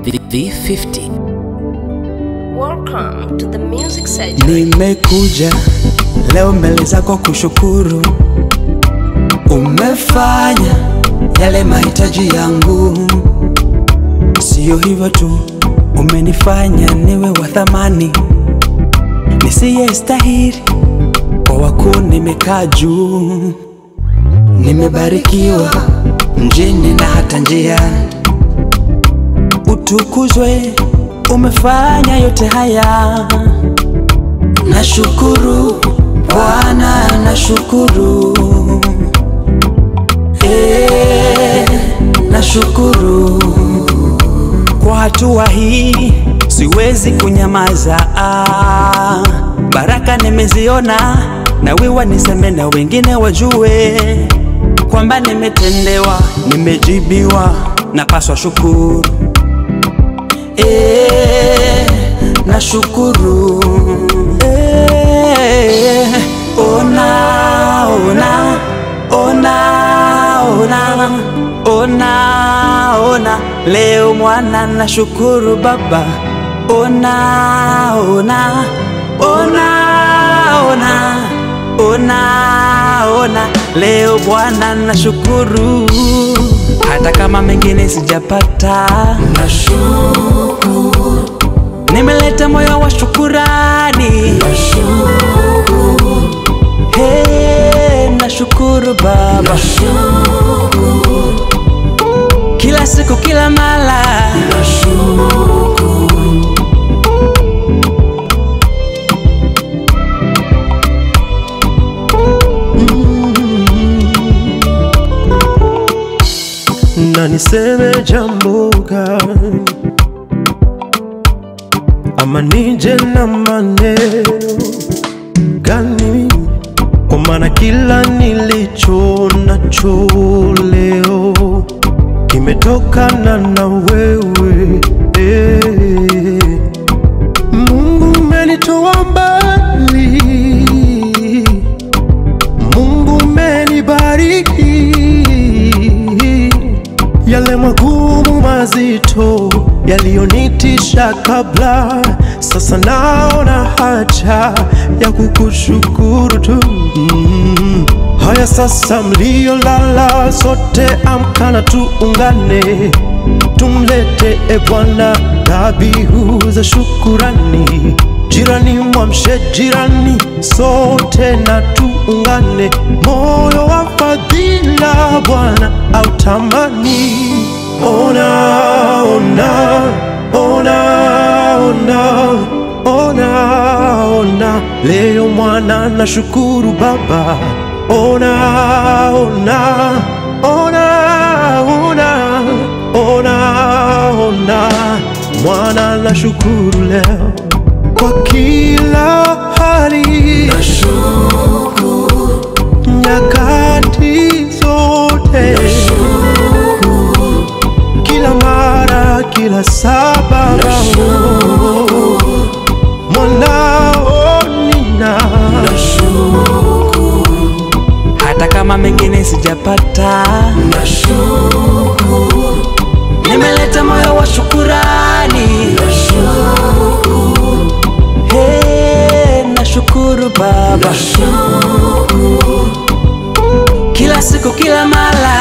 V50. Welcome to the music surgery. Nimekuja leo mbele zako kushukuru. Umefanya yale mahitaji yangu. Sio hivyo tu, umenifanya niwe wa thamani, nisiyestahili kwa wako nimekaa juu. Nimebarikiwa mjini na hata njiani. Utukuzwe, umefanya yote haya. Nashukuru Bwana, nashukuru. Nashukuru kwa hatua hii, siwezi kunyamaza. Baraka nimeziona, na wewe niseme na wengine wajue kwamba nimetendewa, nimejibiwa, napaswa shukuru. Nashukuru. Ona, ona, ona, ona, ona, ona. Leo mwana nashukuru Baba. Ona, ona, ona, ona, ona, ona. Leo Bwana nashukuru, hata kama mengine sijapata. Nashukuru, nimeleta moyo wa shukurani. Nashukuru, nashukuru Baba. Nashukuru, kila siku kila mara. Nashukuru, na niseme jambo gani, ama nije na maneno gani? Kwa maana kila nilicho nacho leo kimetokana na wewe. Mungu umenitoa mbali, Mungu umenibariki. Yale magumu mazito yaliyonitisha kabla, sasa naona haja ya kukushukuru tu. Haya sasa, mliolala sote amkana tuungane, tumlete Bwana dhabihu za shukurani. Jirani mwamshe jirani, sote na tuungane, moyo wa fadhila Bwana autamani. Ona, ona, ona, ona, ona, ona. Leo mwana nashukuru Baba. Ona, ona, ona, ona, ona, ona. Mwana nashukuru leo kwa kila hali. Nashukuru nyakati zote. Nashukuru kila mara, kila sababu. Nashukuru mwanao nina. Nashukuru hata kama mengine sijapata. Nashukuru nimeleta moyo wa shukurani. Nashukuru nashukuru Baba. Nashukuru kila siku kila mara.